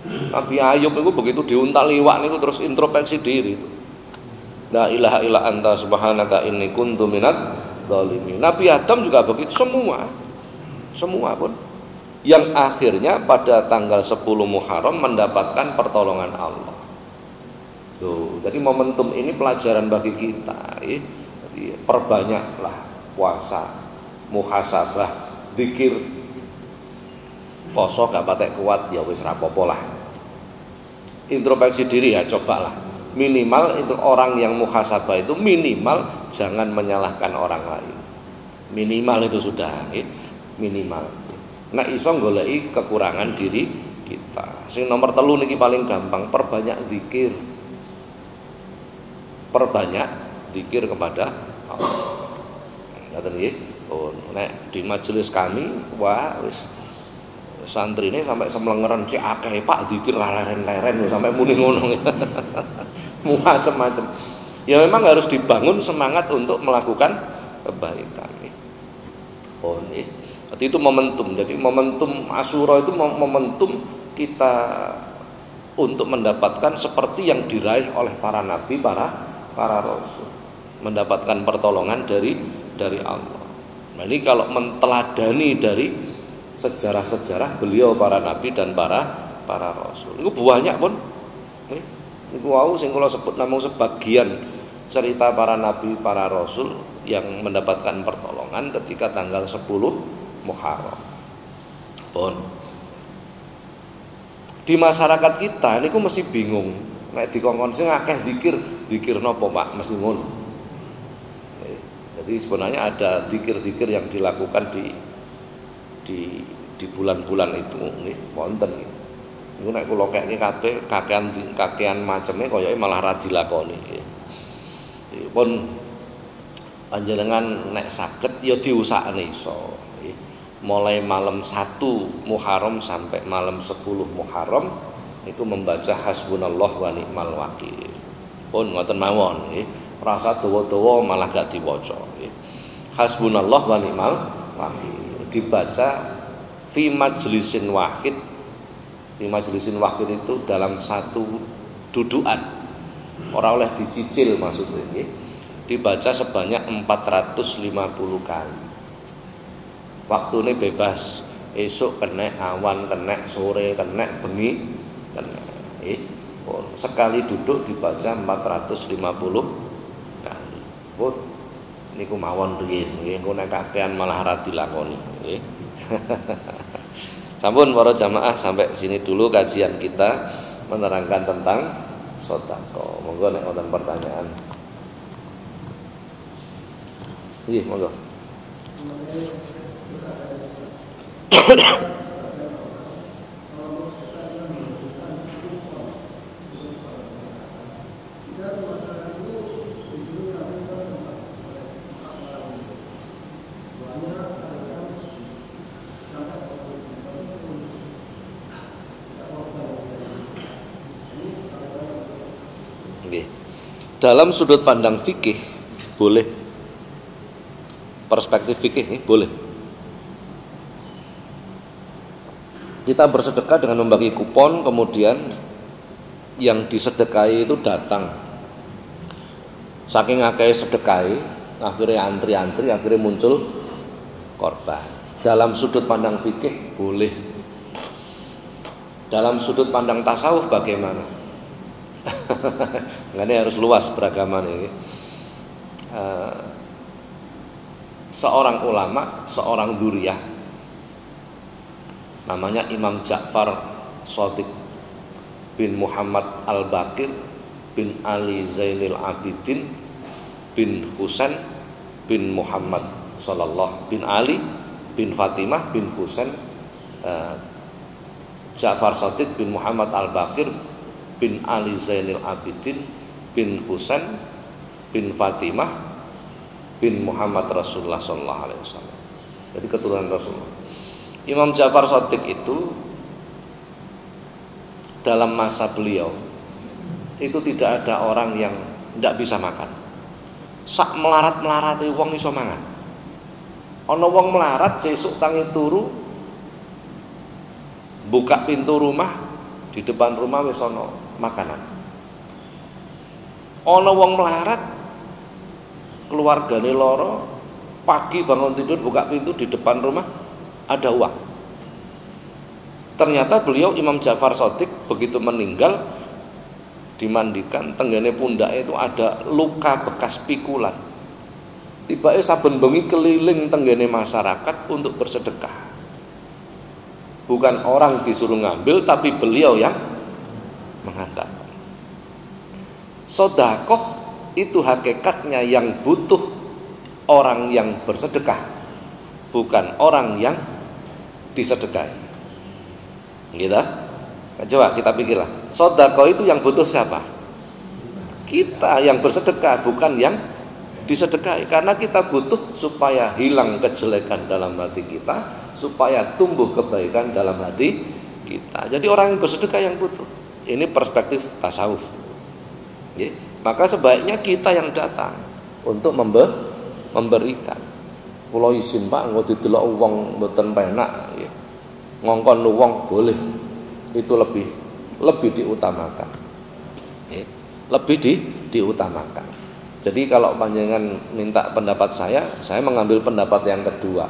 Nabi Ayub itu begitu diuntal liwak itu terus introspeksi diri itu. La ilaha illa anta subhanaka inni kuntu minadz zalimin. Nabi Adam juga begitu, semua pun yang akhirnya pada tanggal 10 Muharram mendapatkan pertolongan Allah. Tuh, jadi momentum ini pelajaran bagi kita. Jadi perbanyaklah puasa, muhasabah, zikir. Poso gak patek kuat ya wis rapopo lah. Introspeksi diri ya cobalah. Minimal itu orang yang muhasabah itu minimal jangan menyalahkan orang lain. Minimal itu sudah, minimal. Nek iso goleki kekurangan diri kita. Sing nomor 3 niki paling gampang, perbanyak zikir. Perbanyak zikir kepada Allah. Ngoten nggih. Oh, nek di majelis kami wah wis santrine sampai semlengeran cek akeh Pak zikir leren-leren sampai muni ngono. Macam-macam. Ya memang harus dibangun semangat untuk melakukan kebaikan. Oh nih. Jadi itu momentum. Jadi momentum Asyura itu momentum kita untuk mendapatkan seperti yang diraih oleh para nabi, para rasul, mendapatkan pertolongan dari Allah. Nah ini kalau menteladani dari sejarah-sejarah beliau para nabi dan para rasul. Itu banyak pun. Itu wau sing kula sebut namung sebagian cerita para nabi, para rasul yang mendapatkan pertolongan ketika tanggal 10 Muharram. Pun di masyarakat kita ini mesti bingung. Nek dikongkon sing akeh zikir napa Pak mesti ngono. Jadi sebenarnya ada zikir-zikir yang dilakukan di bulan-bulan itu nggih wonten. Niku nek kula kekne kabeh kakean maceme koyoke malah ra dilakoni nggih. Pun panjenengan nek saged ya diusahane iso. Mulai malam 1 Muharram sampai malam 10 Muharram itu membaca hasbunallah wa ni'mal wakil. Pun ngoten mawon nggih. Rasa dawa-dawa malah gak diwaca nggih. Hasbunallah wa ni'mal wakil dibaca fi majlisin wahid. Fi majlisin wahid itu dalam satu dudukan. Ora oleh dicicil maksudnya nggih. Dibaca sebanyak 450 kali. Waktu ini bebas, esok kena awan, kena sore, kena bengi, kena. Sekali duduk dibaca 450 kali. Pun niku mawon riyin, nggih engko nek kakean malah ra dilakoni, nggih. Sampun para jamaah sampai sini dulu kajian kita menerangkan tentang sedekah. Monggo nek wonten pertanyaan. Nggih, monggo. Dalam sudut pandang fikih boleh, perspektif fikih ini boleh. Kita bersedekah dengan membagi kupon, kemudian yang disedekahi itu datang. Saking akeh sedekahi, akhirnya antri-antri, akhirnya muncul korban. Dalam sudut pandang fikih boleh. Dalam sudut pandang tasawuf bagaimana? Ini harus luas beragaman ini. Seorang ulama, seorang dzurriyah, namanya Imam Ja'far Shadiq bin Muhammad Al-Baqir bin Ali Zainil Abidin bin Husain bin Muhammad sallallahu bin Ali bin Fatimah bin Husain. Ja'far Shadiq bin Muhammad Al-Baqir bin Ali Zainil Abidin bin Husain bin Fatimah bin Muhammad Rasulullah sallallahu alaihi wasallam. Jadi keturunan Rasulullah. Imam Ja'far Shadiq itu dalam masa beliau itu tidak ada orang yang tidak bisa makan. Sak melarat-melarate wong iso mangan. Ana wong melarat sesuk tangi turu buka pintu rumah, di depan rumah wis ana makanan. Ana wong melarat keluargane loro, pagi bangun tidur buka pintu di depan rumah ada uang. Ternyata beliau Imam Ja'far Shadiq begitu meninggal dimandikan, tenggene pundaknya itu ada luka bekas pikulan. Tibake saben bengi keliling tenggene masyarakat untuk bersedekah. Bukan orang disuruh ngambil, tapi beliau yang menghantarkan. Sedekah itu hakikatnya yang butuh orang yang bersedekah, bukan orang yang disedekahi. Gitu? Coba kita pikirlah. Sedekah itu yang butuh siapa? Kita yang bersedekah, bukan yang disedekahi. Karena kita butuh supaya hilang kejelekan dalam hati kita, supaya tumbuh kebaikan dalam hati kita. Jadi orang yang bersedekah yang butuh. Ini perspektif tasawuf. Maka sebaiknya kita yang datang untuk memberikan. Kula izin Pak, engko didelok wong mboten penak, ngongkon wong boleh. Itu lebih diutamakan. Lebih diutamakan. Jadi kalau panjenengan minta pendapat saya mengambil pendapat yang kedua.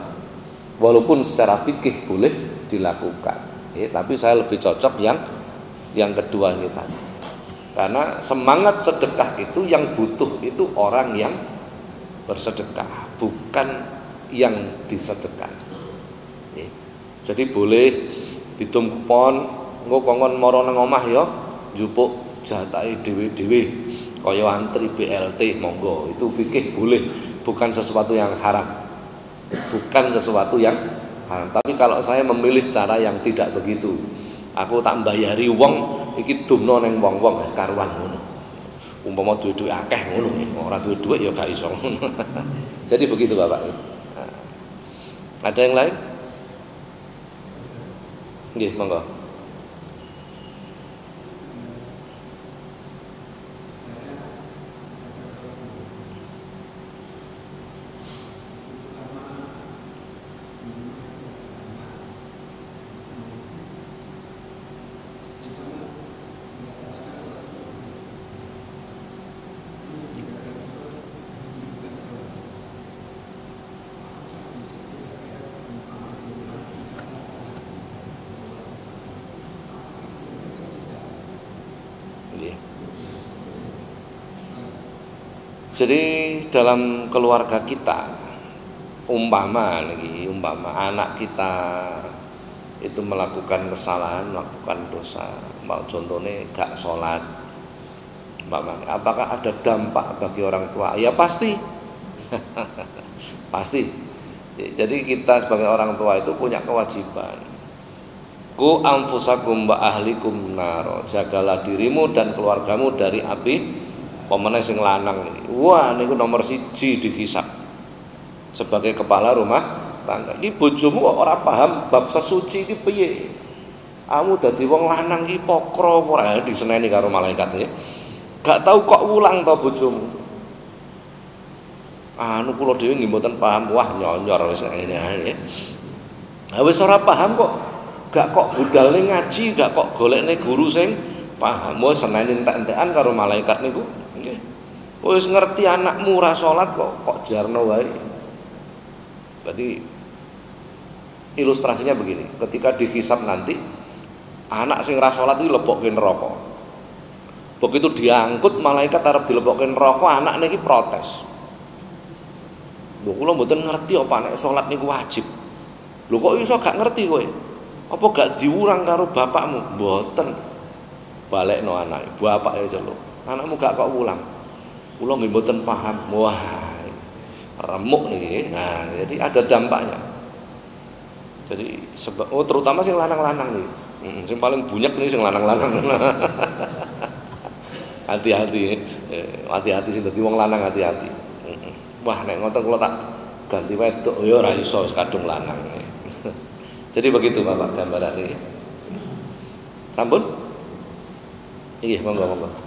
Walaupun secara fikih boleh dilakukan, tapi saya lebih cocok yang kedua ini tadi. Karena semangat sedekah itu yang butuh itu orang yang bersedekah, bukan yang disedekah. Jadi boleh ditum kupon, engko kongkon mara nang omah ya, njupuk jatahe dhewe-dhewe kaya antri BLT, monggo. Itu fikih boleh, bukan sesuatu yang haram. Bukan sesuatu yang haram. Tapi kalau saya memilih cara yang tidak begitu, aku tak mbayari wong iki dumno ning wong-wong wis karuan ngono. Umpama duwe-duwe akeh ngono, ora duwe duit ya gak iso. Jadi begitu Bapak. Nah, ada yang lain? Nggih, monggo. Jadi dalam keluarga kita, umpama anak kita itu melakukan kesalahan, melakukan dosa, mau contohnya gak sholat, apakah ada dampak bagi orang tua? Ya pasti, pasti. Jadi kita sebagai orang tua itu punya kewajiban. Ku anfusakum wa ahlikum naro, jagalah dirimu dan keluargamu dari api. Pemene sing lanang niki. Wah niku nomor 1 dihisab. Sebagai kepala rumah tangga. Iki bojomu kok ora paham bab sesuci iki piye? Kamu dadi wong lanang iki pokro ora diseneni karo malaikat nggih. Gak tahu kok wulang to bojomu. Anu kula dhewe nggih mboten paham. Wah nyonyor wis ngene ae nggih. Ha wis ora paham kok. Gak kok budalne ngaji, gak kok golekne guru sing paham. Wis seneni entek-entekan karo malaikat niku. Wis ngerti anakmu ora salat kok jarno wae. Berarti ilustrasinya begini, ketika dihisab nanti anak sing ora salat iki lebokke neraka. Begitu diangkut malaikat arep dilebokke neraka, anak niki protes. Lho kula mboten ngerti apa nek salat niku wajib. Lho kok iso gak ngerti kowe? Apa gak diurang karo bapakmu? Mboten. Balekno anake, bapake celuk. Anakmu gak kok ulang. Kula nggih mboten paham. Wah, remuk niki. Nah, jadi ada dampaknya. Jadi terutama sing lanang-lanang nih. Sing paling bunyak nih sing lanang-lanang. Hati-hati. Hati-hati sing dadi wong lanang hati-hati. Wah, nek ngoten kula tak ganti wedok ya ora iso kadung lanang. Jadi begitu Bapak gambaran ini. Sampun? Iya, monggo.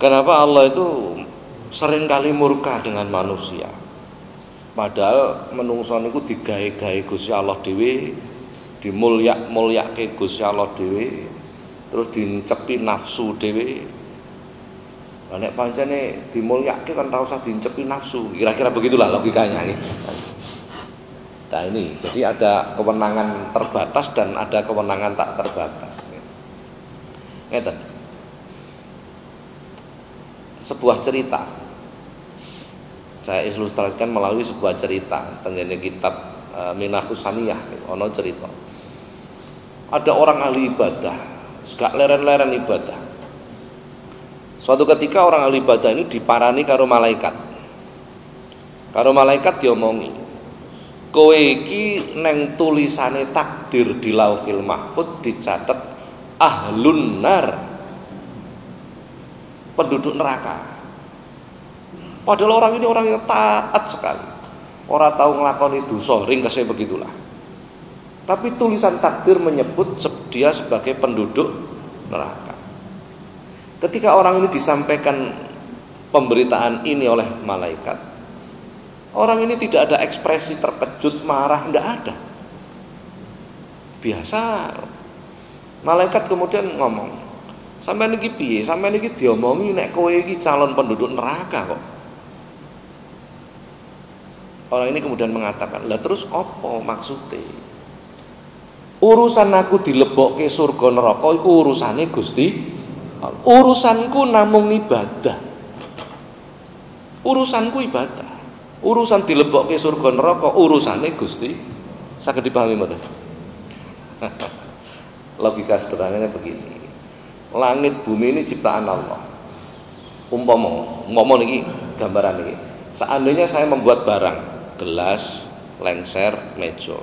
Kenapa Allah itu seringkali murka dengan manusia? Padahal menungso niku digawe-gawe Gusti Allah dhewe, dimulyak-mulyake Gusti Allah dhewe, terus dincepi nafsu dhewe. Lah nek pancene dimulyake kan ora usah dincepi nafsu. Kira-kira begitulah logikanya nih. Nah ini, jadi ada kewenangan terbatas dan ada kewenangan tak terbatas. Ngeten. Sebuah cerita saya ilustrasikan melalui sebuah cerita tentang kitab Minahus Saniyah. Ono cerita ada orang ahli ibadah, gak leren-leren ibadah. Suatu ketika orang ahli ibadah ini diparani karo malaikat. Karo malaikat diomongi, kowe iki neng tulisane takdir di Lauhil Mahfuz dicatat ahlun nar, penduduk neraka. Padahal orang ini orang yang taat sekali, orang tahu ngelakoni dosa, ringkasnya begitulah. Tapi tulisan takdir menyebut dia sebagai penduduk neraka. Ketika orang ini disampaikan pemberitaan ini oleh malaikat, orang ini tidak ada ekspresi terkejut, marah, tidak ada. Biasa. Malaikat kemudian ngomong, sampai niki piye? Sampai niki diomongi nek kowe iki calon penduduk neraka kok. Orang ini kemudian mengatakan, lah terus apa maksudnya? Urusan aku dilebokke surga neraka iku urusane Gusti. Urusanku namung ibadah. Urusanku ibadah. Urusan dilebokke surga neraka urusane Gusti. Saged dipahami mboten? Logika sederhananya begini. Langit bumi ini ciptaan Allah. Umpama niki gambaran niki. Seandainya saya membuat barang, gelas, lengser, meja,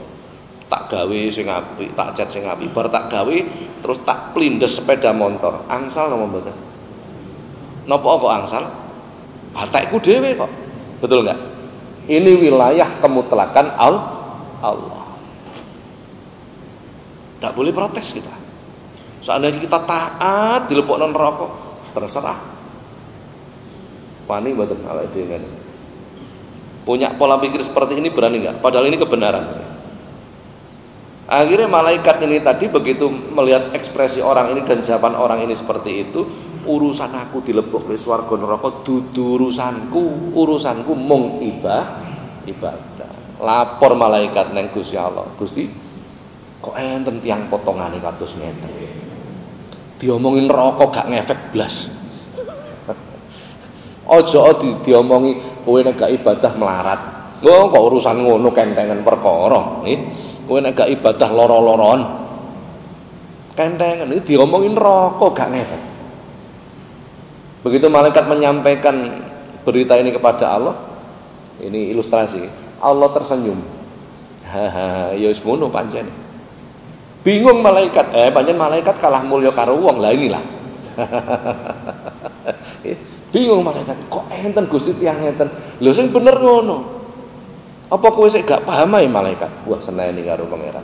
tak gawe sing apik, tak cat sing apik, bar tak gawe terus tak plindes sepeda motor. Angsal napa mboten? Napa kok angsal? Batekku dhewe kok. Betul enggak? Ini wilayah kemutlakan Allah. Tidak boleh protes kita. Seandainya kita taat dilebokno neraka, terserah. Wani mboten awake dhewe. Punya pola pikir seperti ini berani enggak? Padahal ini kebenaran. Akhirnya malaikat ini tadi begitu melihat ekspresi orang ini dan jawaban orang ini seperti itu, urusan aku dilebokke swarga neraka dudu urusanku mung ibadah. Lapor malaikat nang Gusti Allah. Gusti, kok enten tiyang potongane kados ngeten. Diomongin neraka gak ngefek blas. Aja diomongi kowe nek gak ibadah melarat. Kok urusan ngono kentengan perkara, nggih. Kowe nek gak ibadah loro-loron. Kentengan iki diomongin neraka gak ngefek. Begitu malaikat menyampaikan berita ini kepada Allah, ini ilustrasi. Allah tersenyum. Haha, ya wis ngono pancen. Bingung malaikat, pancen malaikat kalah mulya karo wong. Lah inilah. Bingung malaikat, kok enten Gusti tiyang enten. Lho sing bener ngono. Apa kowe sik gak paham ae malaikat? Wah, seneni karo pangeran.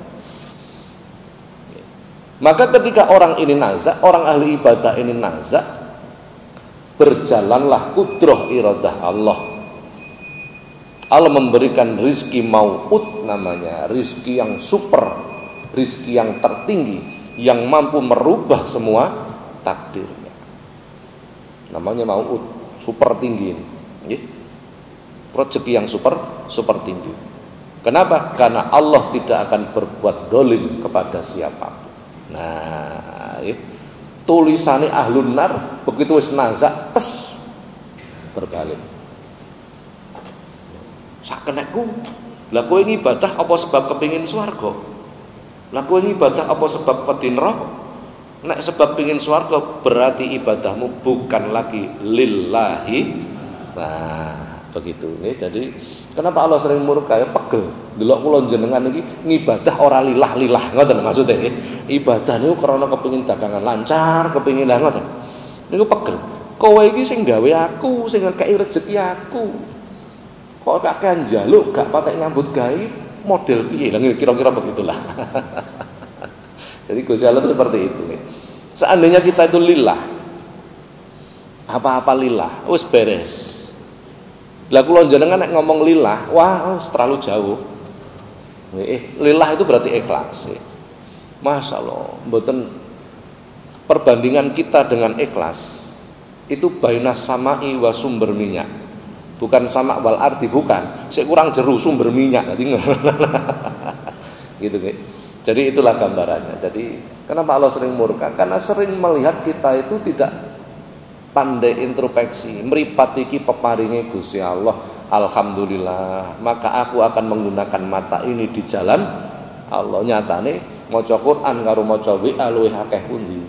Maka ketika orang ini nazak, orang ahli ibadah ini nazak, berjalanlah kudrah iradah Allah. Allah memberikan rizki mau'ud namanya, rizki yang super, rizki yang tertinggi, yang mampu merubah semua takdirnya. Namanya mau'ud, super tinggi ini. Rezeki yang super tinggi. Kenapa? Karena Allah tidak akan berbuat dolim kepada siapapun. Nah, tulisane ahlun nar, begitu wis nazak tes berbalik. Sak kenekku. Lah kowe ngibadah apa sebab kepingin swarga? Lah kowe ngibadah apa sebab wedi neraka? Nek sebab pengin swarga berarti ibadahmu bukan lagi lillahi. Nah, begitu nih. Jadi kenapa Allah sering murka ya pegel. Delok kula jenengan iki ngibadah ora lilah-lilah, ngoten maksudnya nggih. Ibadah niku krana kepengin dagangan lancar, kepengin lah ngoten. Niku pegel. Kowe iki sing gawe aku, sing ngekeki rejeki aku. Kok kakean njaluk gak patek nyambut gawe model piye? Lah kira-kira begitulah. Jadi Gusti Allah itu seperti itu. Seandainya kita itu lillah, apa-apa lillah, wis beres. Lah kula jenengan nek ngomong lillah, wah terlalu jauh. Lillah itu berarti ikhlas. Masya Allah, mboten perbandingan kita dengan ikhlas itu bainas sama'i wa sumber minyak. Bukan sama wal ardi, bukan. Saya kurang jeru sumber minyak. Gitu nggih. Jadi itulah gambarannya. Jadi kenapa Allah sering murka? Karena sering melihat kita itu tidak pandai introspeksi. Mripat iki peparinge Gusti Allah. Alhamdulillah. Maka aku akan menggunakan mata ini di jalan Allah. Nyatane maca Quran karo maca WA luwih akeh pundi.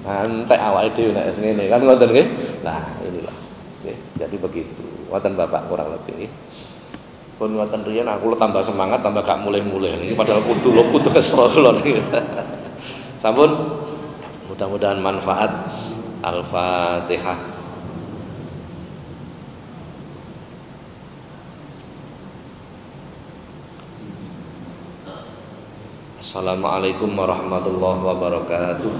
Entek awake dhewe nek ngene kan ngoten nggih. Nah, inilah. Oke, jadi begitu. Wonten Bapak kurang lebih nggih. Pun wonten riyen aku tambah semangat, tambah gak mulih-mulih. Iki padahal kudu kesel niki. Sampun. Mudah-mudahan manfaat. Al-Fatihah. Assalamualaikum warahmatullahi wabarakatuh.